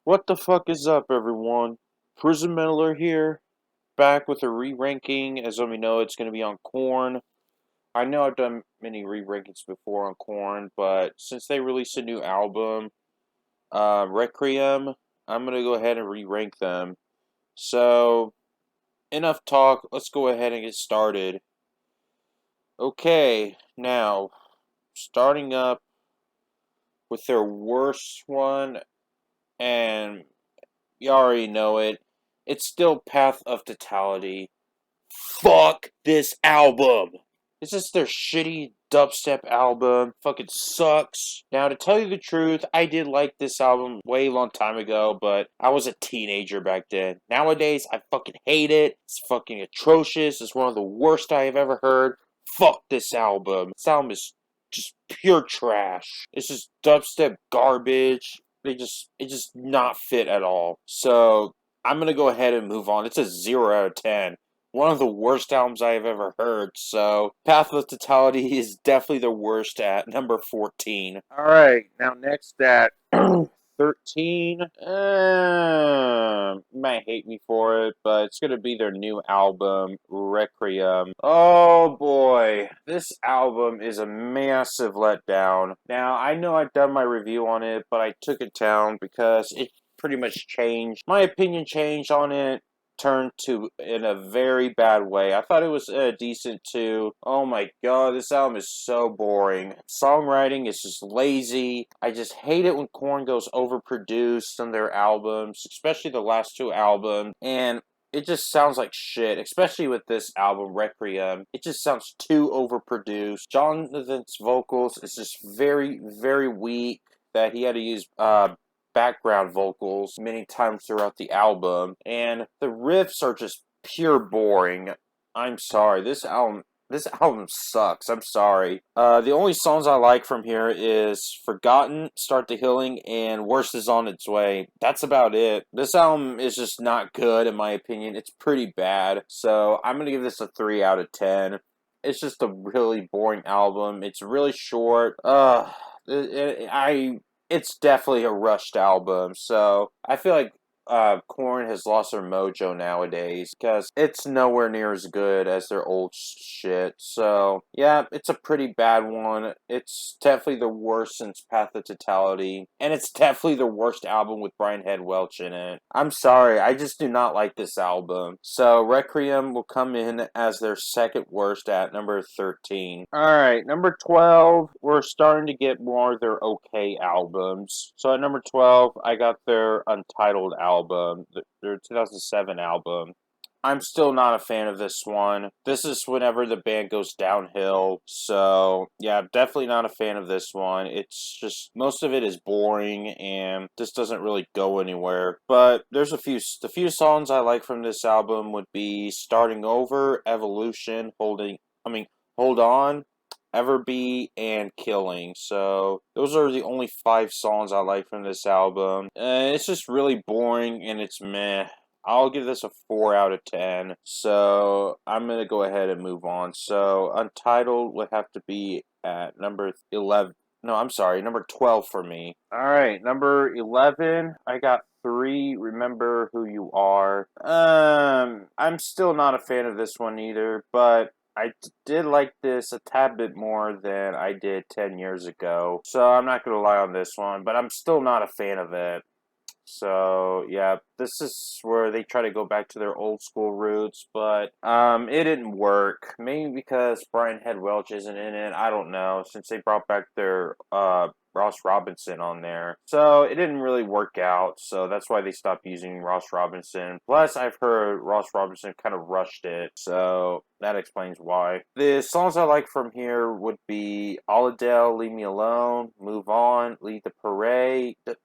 What the fuck is up, everyone? Prison Miller here, back with a re-ranking. As we know, it's going to be on Korn. I know I've done many re-rankings before on Korn, but since they released a new album, Requiem, I'm going to go ahead and re-rank them. So, enough talk, let's go ahead and get started. Okay, now, starting up with their worst one, and you already know it. It's still Path of Totality. Fuck this album. It's just their shitty dubstep album. Fucking sucks. Now, to tell you the truth, I did like this album way long time ago, but I was a teenager back then. Nowadays, I fucking hate it. It's fucking atrocious. It's one of the worst I have ever heard. Fuck this album. This album is just pure trash. It's just dubstep garbage. It just not fit at all. So I'm gonna go ahead and move on. It's a 0 out of 10. One of the worst albums I have ever heard. So Path of Totality is definitely the worst at number 14. All right, now next at 13. You might hate me for it, but it's gonna be their new album, Requiem. Oh boy, this album is a massive letdown. Now I know I've done my review on it, but I took it down because it pretty much changed. My opinion changed on it turned to in a very bad way. I thought it was decent too. Oh my god, this album is so boring. Songwriting is just lazy. I just hate it when Korn goes overproduced on their albums, especially the last two albums. And it just sounds like shit, especially with this album, Requiem. It just sounds too overproduced. Jonathan's vocals is just very, very weak. That he had to use background vocals many times throughout the album, and the riffs are just pure boring. I'm sorry, this album sucks. I'm sorry. The only songs I like from here is Forgotten, Start the Healing, and Worst is on its way. That's about it. This album is just not good in my opinion. It's pretty bad. So I'm gonna give this a 3 out of 10. It's just a really boring album. It's really short. It's definitely a rushed album. So I feel like Korn has lost their mojo nowadays because it's nowhere near as good as their old shit. So yeah, it's a pretty bad one. It's definitely the worst since Path of Totality, and it's definitely the worst album with Brian Head Welch in it. I'm sorry, I just do not like this album. So Requiem will come in as their second worst at number 13. Alright, number 12, we're starting to get more of their okay albums. So at number 12, I got their Untitled album, their 2007 album. I'm still not a fan of this one. This is whenever the band goes downhill. So, yeah, definitely not a fan of this one. It's just, most of it is boring and this doesn't really go anywhere. But there's the few songs I like from this album would be Starting Over, Evolution, Hold On, Ever Be, and Killing. So those are the only 5 songs I like from this album. It's just really boring and it's meh. I'll give this a 4 out of 10. So I'm gonna go ahead and move on. So Untitled would have to be at number 11. No, I'm sorry, number 12 for me. All right, number 11. I got 3. Remember Who You Are. I'm still not a fan of this one either, but did like this a tad bit more than I did 10 years ago. So I'm not going to lie on this one, but I'm still not a fan of it. So yeah, this is where they try to go back to their old school roots, but it didn't work. Maybe because Brian Head Welch isn't in it. I don't know. Since they brought back their Ross Robinson on there, so it didn't really work out. So that's why they stopped using Ross Robinson. Plus, I've heard Ross Robinson kind of rushed it, so that explains why. The songs I like from here would be Oladale, Leave Me Alone, Move On, Lead the Parade, Let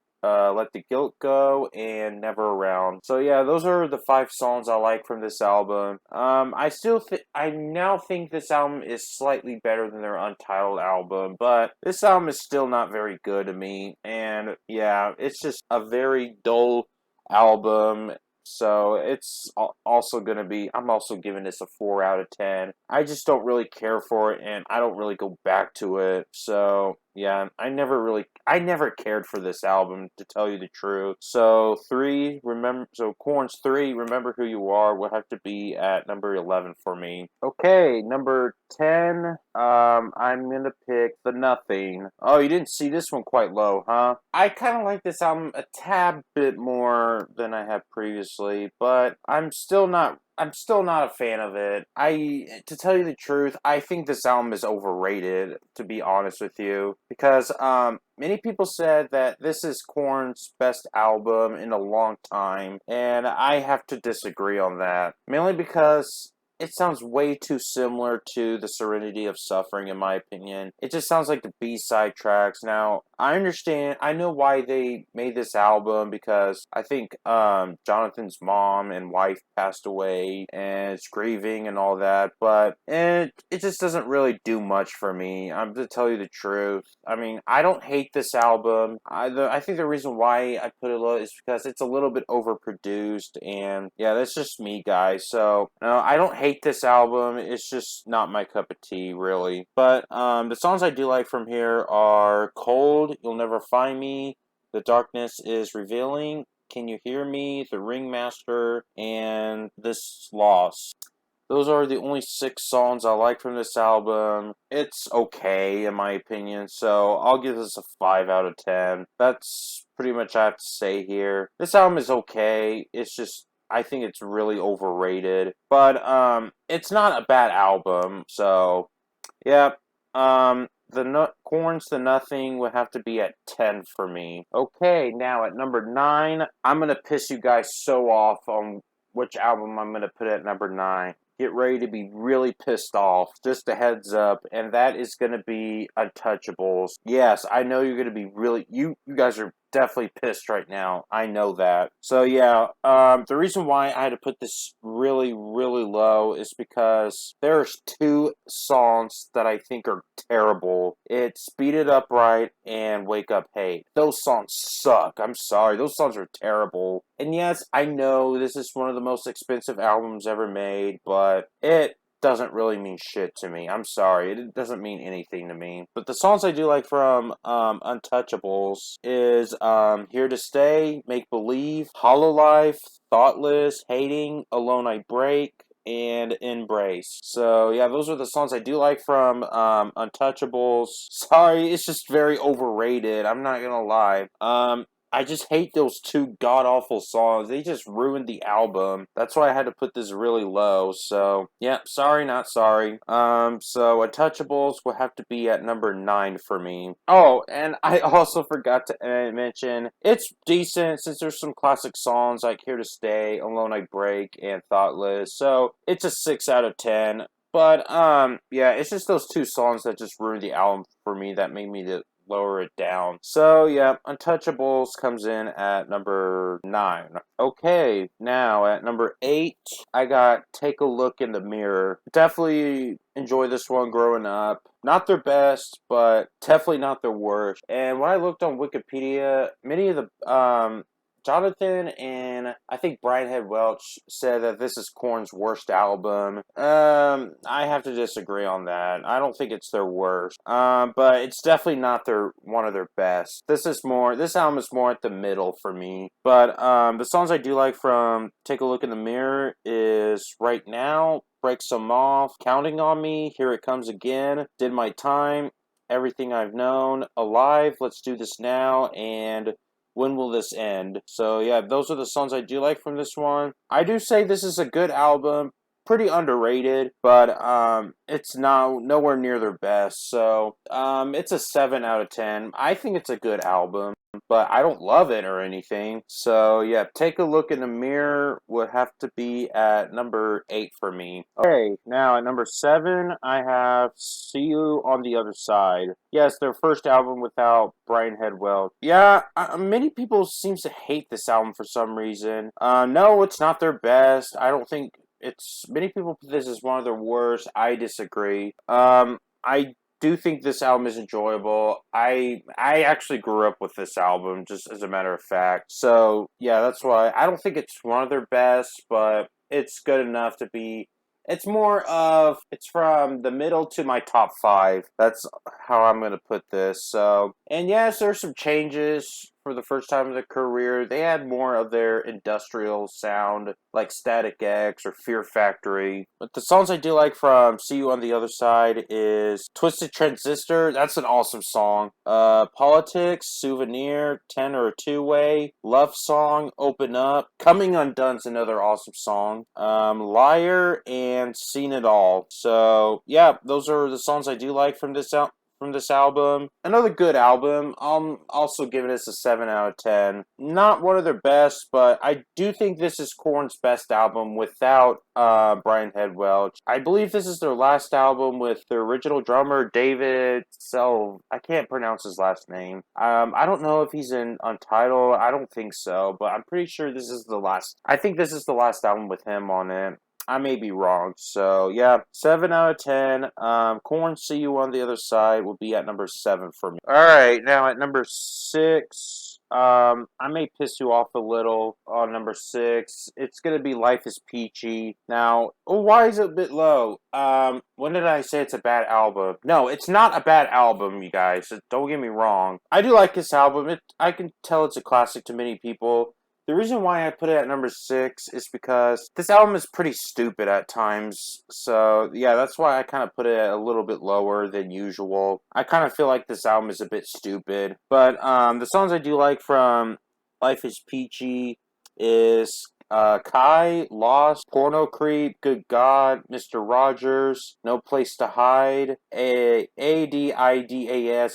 the Guilt Go, and Never Around. So yeah, those are the 5 songs I like from this album. I now think this album is slightly better than their Untitled album, but this album is still not very good to me. And yeah, it's just a very dull album. So it's also going to be, I'm also giving this a 4 out of 10. I just don't really care for it and I don't really go back to it. So yeah, I never cared for this album, to tell you the truth. So Korn's 3, Remember Who You Are, would have to be at number 11 for me. Okay, number 10, I'm gonna pick The Nothing. Oh, you didn't see this one quite low, huh? I kind of like this album a tad bit more than I have previously, but I'm still not a fan of it. To tell you the truth, I think this album is overrated, to be honest with you, because many people said that this is Korn's best album in a long time, and I have to disagree on that. Mainly because it sounds way too similar to the Serenity of Suffering, in my opinion. It just sounds like the B-side tracks. Now, I know why they made this album, because I think Jonathan's mom and wife passed away, and it's grieving and all that, but it just doesn't really do much for me. I'm to tell you the truth. I mean, I don't hate this album. I think the reason why I put it low is because it's a little bit overproduced, and yeah, that's just me, guys. So, no, I don't hate this album. It's just not my cup of tea, really. But the songs I do like from here are Cold, You'll Never Find Me, The Darkness Is Revealing, Can You Hear Me, The Ringmaster, and This Loss. Those are the only 6 songs I like from this album. It's okay, in my opinion, so I'll give this a 5 out of 10. That's pretty much all I have to say here. This album is okay. It's just, I think it's really overrated. But, it's not a bad album, so, yeah. Korn's The Nothing would have to be at 10 for me. Okay, now at number 9, I'm gonna piss you guys so off on which album I'm gonna put at number 9. Get ready to be really pissed off. Just a heads up, and that is gonna be Untouchables. Yes, I know you're gonna be really you guys are definitely pissed right now. I know that. So yeah, the reason why I had to put this really, really low is because there's 2 songs that I think are terrible. It's Speed It Up Right and Wake Up Hate. Those songs suck. I'm sorry. Those songs are terrible. And yes, I know this is one of the most expensive albums ever made, but it doesn't really mean shit to me. I'm sorry. It doesn't mean anything to me. But the songs I do like from Untouchables is Here to Stay, Make Believe, Hollow Life, Thoughtless, Hating, Alone I Break, and Embrace. So yeah, those are the songs I do like from Untouchables. Sorry, it's just very overrated. I'm not gonna lie. I just hate those 2 god awful songs. They just ruined the album. That's why I had to put this really low. So yeah, sorry, not sorry. So Untouchables will have to be at number 9 for me. Oh, and I also forgot to mention it's decent since there's some classic songs like Here to Stay, Alone I Break, and Thoughtless. So it's a 6 out of 10. But yeah, it's just those 2 songs that just ruined the album for me that made me lower it down. So yeah, Untouchables comes in at number 9. Okay, now at number 8, I got Take a Look in the Mirror. Definitely enjoy this one growing up. Not their best, but definitely not their worst. And when I looked on Wikipedia, many of the Jonathan and I think Brian Head Welch said that this is Korn's worst album. I have to disagree on that. I don't think it's their worst. But it's definitely not one of their best. This album is more at the middle for me. But the songs I do like from Take a Look in the Mirror is Right Now, Break Some Off, Counting on Me, Here It Comes Again, Did My Time, Everything I've Known, Alive, Let's Do This Now, and When Will This End? So yeah, those are the songs I do like from this one. I do say this is a good album, pretty underrated, but it's nowhere near their best. So it's a 7 out of 10. I think it's a good album, but I don't love it or anything. So yeah, Take a Look in the Mirror would have to be at number 8 for me. Okay, now at number 7, I have See You on the Other Side. Yes, their first album without Brian Head Welch. Yeah, many people seem to hate this album for some reason. No, it's not their best. I don't think many people put this as one of their worst. I disagree. I do think this album is enjoyable. I actually grew up with this album, just as a matter of fact. So yeah, that's why I don't think it's one of their best, but it's good enough to be It's more of, it's from the middle to my top five. That's how I'm going to put this. So, and yes, there's some changes for the first time in their career. They had more of their industrial sound, like Static X or Fear Factory. But the songs I do like from See You on the Other Side is Twisted Transistor. That's an awesome song. Politics, Souvenir, 10 or a Two-Way, Love Song, Open Up. Coming Undone's another awesome song. Liar and Seen It All. So, yeah, those are the songs I do like from this album. Another good album. I'm also giving this a 7 out of 10. Not one of their best, but I do think this is Korn's best album without Brian Head Welch. I believe this is their last album with their original drummer, David I can't pronounce his last name. I don't know if he's in Untitled. I don't think so, but I'm pretty sure this is the last. I think this is the last album with him on it. I may be wrong. So, yeah, 7 out of 10. Korn, See You on the Other Side will be at number 7 for me. Alright, now at number 6, I may piss you off a little on number 6. It's going to be Life is Peachy. Now, why is it a bit low? When did I say it's a bad album? No, it's not a bad album, you guys. Don't get me wrong. I do like this album. I can tell it's a classic to many people. The reason why I put it at number 6 is because this album is pretty stupid at times. So, yeah, that's why I kind of put it a little bit lower than usual. I kind of feel like this album is a bit stupid. But the songs I do like from Life is Peachy is Kai, Lost, Porno Creep, Good God, Mr. Rogers, No Place to Hide, ADIDAS,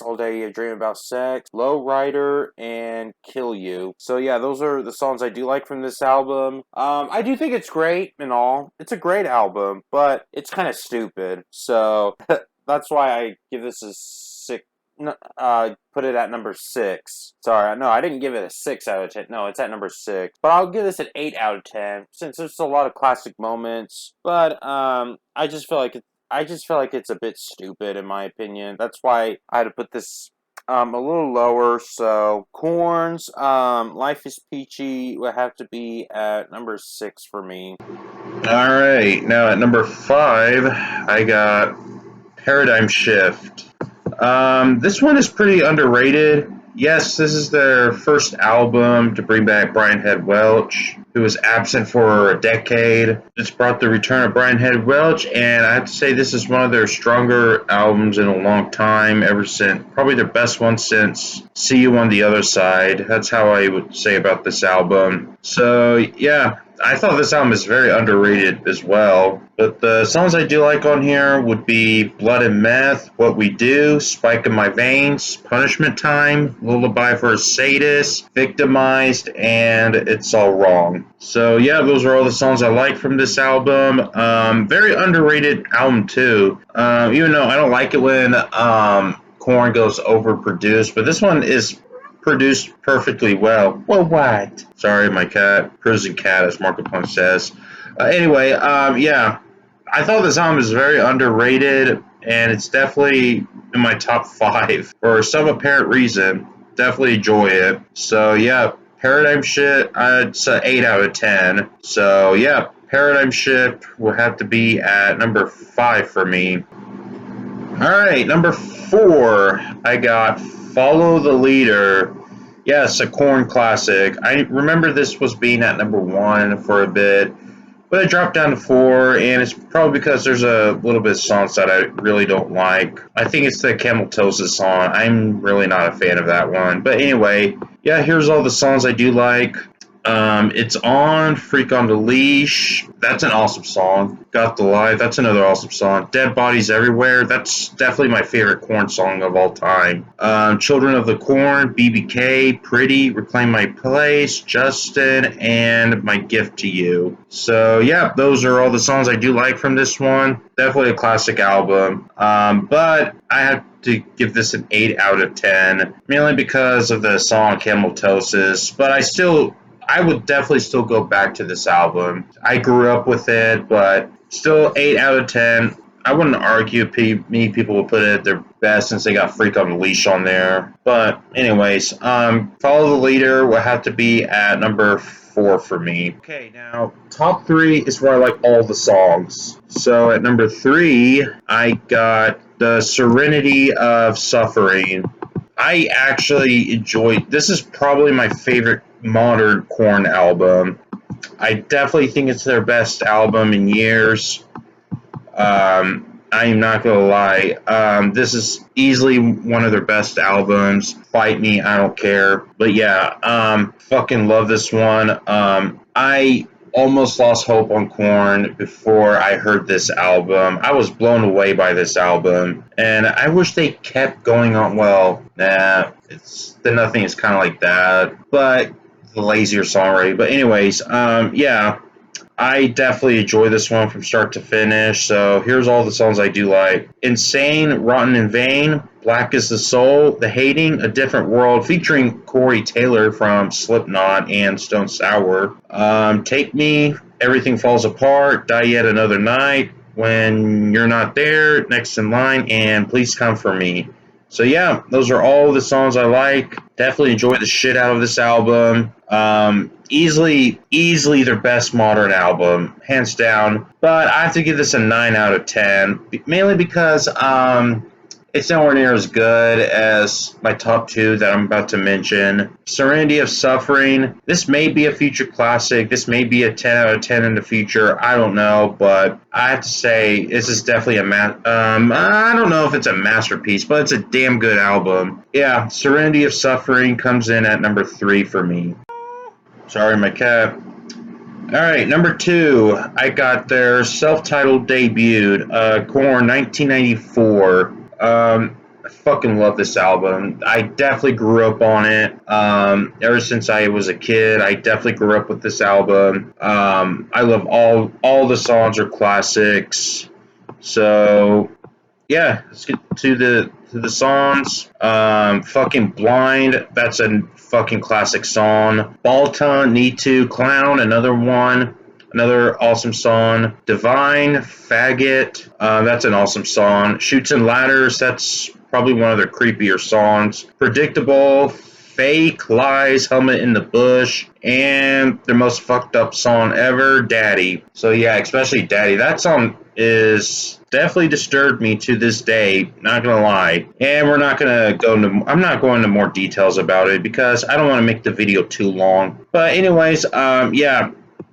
All Day You Dream About Sex, Low Rider, and Kill You. So yeah, those are the songs I do like from this album. I do think it's great and all. It's a great album, but it's kind of stupid. So that's why I give this a 6. Put it at number 6. Sorry, no, I didn't give it a 6 out of 10. No, it's at number 6. But I'll give this an 8 out of 10 since there's a lot of classic moments. But I just feel like it's a bit stupid in my opinion. That's why I had to put this a little lower. So Korn's Life is Peachy would have to be at number 6 for me. All right, now at number 5, I got Paradigm Shift. This one is pretty underrated. Yes, this is their first album to bring back Brian Head Welch, who was absent for a decade. It's brought the return of Brian Head Welch, and I have to say this is one of their stronger albums in a long time, ever since, probably their best one since See You on the Other Side. That's how I would say about this album. So, yeah, I thought this album is very underrated as well. But the songs I do like on here would be Blood and Meth, What We Do, Spike in My Veins, Punishment Time, Lullaby for a Sadist, Victimized, and It's All Wrong. So yeah, those are all the songs I like from this album. Very underrated album too. Even though I don't like it when Korn goes overproduced, but this one is produced perfectly well. Well, what? Sorry, my cat. Prison cat, as Marco Punch says. Anyway, yeah. I thought this album is very underrated, and it's definitely in my top 5. For some apparent reason, definitely enjoy it. So, yeah, Paradigm Shift, it's an 8 out of 10. So, yeah, Paradigm Shift will have to be at number 5 for me. Alright, number 4, I got Follow the Leader. Yes, a Korn classic. I remember this was being at number 1 for a bit, but it dropped down to 4, and it's probably because there's a little bit of songs that I really don't like. I think it's the Camel Toes' song. I'm really not a fan of that one. But anyway, yeah, here's all the songs I do like. It's On, Freak on the Leash. That's an awesome song. Got the Live. That's another awesome song. Dead Bodies Everywhere. That's definitely my favorite Korn song of all time. Children of the Corn, BBK, Pretty, Reclaim My Place, Justin, and My Gift to You. So, yeah, those are all the songs I do like from this one. Definitely a classic album. But I have to give this an 8 out of 10, mainly because of the song Camel Toes. But I would definitely still go back to this album. I grew up with it, but still 8 out of 10. I wouldn't argue me people would put it at their best since they got Freak on the Leash on there. But anyways, Follow the Leader will have to be at number 4 for me. Okay, now top 3 is where I like all the songs. So at number 3, I got the Serenity of Suffering. I actually enjoyed. This is probably my favorite modern Korn album. I definitely think it's their best album in years. I'm not gonna lie. This is easily one of their best albums. Fight me, I don't care. But yeah, fucking love this one. I almost lost hope on Korn before I heard this album. I was blown away by this album, and I wish they kept going on. Well, nah, it's the Nothing is kind of like that, but the lazier songwriting. But anyways, yeah. I definitely enjoy this one from start to finish. So here's all the songs I do like: Insane, Rotten in Vain, Black is the Soul, The Hating, A Different World, featuring Corey Taylor from Slipknot and Stone Sour. Take Me, Everything Falls Apart, Die Yet Another Night, When You're Not There, Next in Line, and Please Come For Me. So yeah, those are all the songs I like. Definitely enjoy the shit out of this album. Easily their best modern album, hands down. But I have to give this a 9 out of 10, mainly because it's nowhere near as good as my top 2 that I'm about to mention. Serenity of Suffering. This may be a future classic. This may be a 10 out of 10 in the future. I don't know, but I have to say this is definitely I don't know if it's a masterpiece, but it's a damn good album. Yeah, Serenity of Suffering comes in at number 3 for me. Sorry, my cat. Alright, number 2, I got their self-titled debut, Korn 1994. I fucking love this album. I definitely grew up on it. Ever since I was a kid, I definitely grew up with this album. I love all the songs are classics. So yeah, let's get to the songs. Fucking Blind, that's a fucking classic song. Balta, Need to, Clown, another one. Another awesome song. Divine, Faggot, that's an awesome song. Shoots and Ladders, that's probably one of their creepier songs. Predictable, Fake, Lies, Helmet in the Bush, and their most fucked up song ever, Daddy. So yeah, especially Daddy. That song is definitely disturbed me to this day, not gonna lie. And I'm not going into more details about it because I don't want to make the video too long. But anyways, yeah,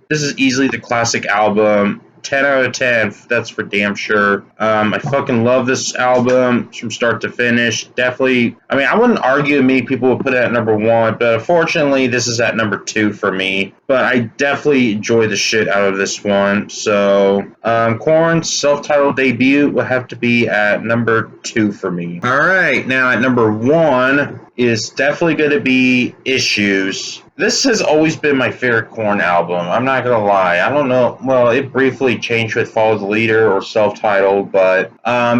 this is easily the classic album. 10 out of 10, that's for damn sure. I fucking love this album from start to finish. Definitely, I mean, I wouldn't argue me people would put it at number 1, but unfortunately, this is at number 2 for me. But I definitely enjoy the shit out of this one. So, Korn's self-titled debut will have to be at number 2 for me. Alright, now at number 1 is definitely going to be Issues. This has always been my favorite Korn album. I'm not gonna lie. I don't know. Well, it briefly changed with Follow the Leader or self-titled, but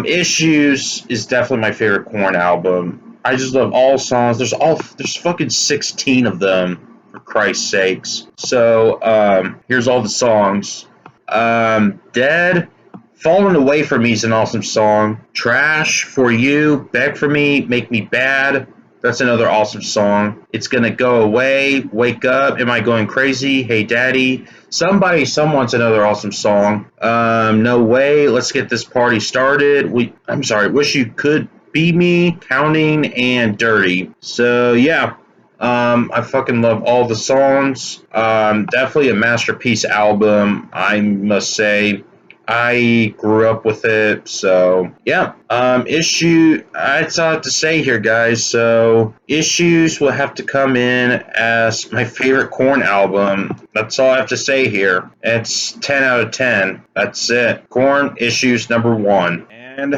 Issues is definitely my favorite Korn album. I just love all songs. There's fucking 16 of them, for Christ's sakes. So here's all the songs. Dead. Falling Away From Me is an awesome song. Trash, For You, Beg For Me, Make Me Bad. That's another awesome song. It's Gonna Go Away, Wake Up, Am I Going Crazy, Hey Daddy. Someone's another awesome song. No Way, Let's Get This Party Started. Wish You Could Be Me, Counting, and Dirty. So yeah, I fucking love all the songs. Definitely a masterpiece album, I must say. I grew up with it, so yeah. That's all I have to say here, guys. So Issues will have to come in as my favorite Korn album. That's all I have to say here. It's 10 out of 10. That's it. Korn Issues number 1. And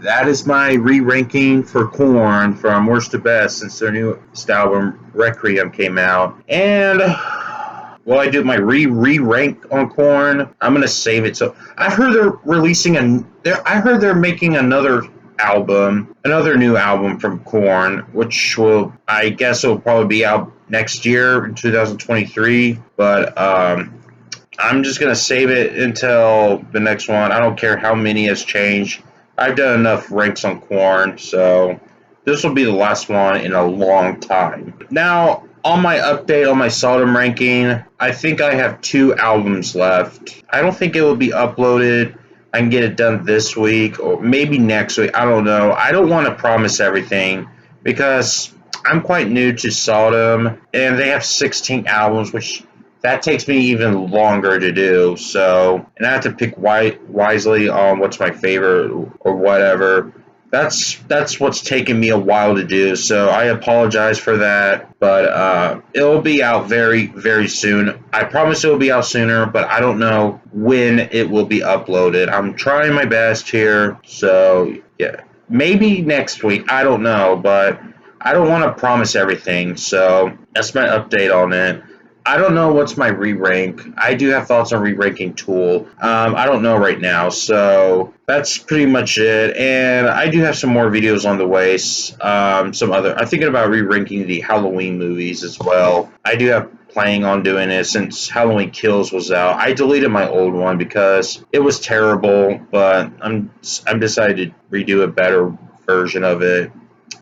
that is my re-ranking for Korn from worst to best since their newest album Requiem came out. And while I do my re-rank on Korn, I'm gonna save it. So I heard they're making another new album from Korn, which I guess will probably be out next year in 2023. But I I'm just gonna save it until the next one. I don't care how many has changed. I've done enough ranks on Korn, so this will be the last one in a long time. Now, on my update on my Sodom ranking, I think I have 2 albums left. I don't think it will be uploaded. I can get it done this week or maybe next week. I don't know. I don't want to promise everything because I'm quite new to Sodom and they have 16 albums, which that takes me even longer to do. So, and I have to pick wisely on what's my favorite or whatever. That's what's taken me a while to do. So I apologize for that, but it will be out very soon. I promise it will be out sooner, but I don't know when it will be uploaded. I'm trying my best here. So yeah, maybe next week. I don't know, but I don't want to promise everything. So that's my update on it. I don't know what's my re-rank. I do have thoughts on re-ranking Tool. I don't know right now, so that's pretty much it. And I do have some more videos on the way. Some other. I'm thinking about re-ranking the Halloween movies as well. I do have planning on doing it since Halloween Kills was out. I deleted my old one because it was terrible, but I'm decided to redo a better version of it.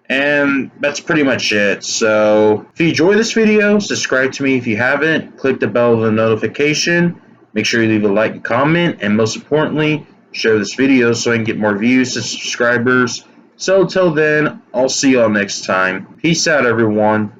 And that's pretty much it. So if you enjoy this video, subscribe to me if you haven't. Click the bell for the notification. Make sure you leave a like and comment. And most importantly, share this video so I can get more views and subscribers. So until then, I'll see y'all next time. Peace out, everyone.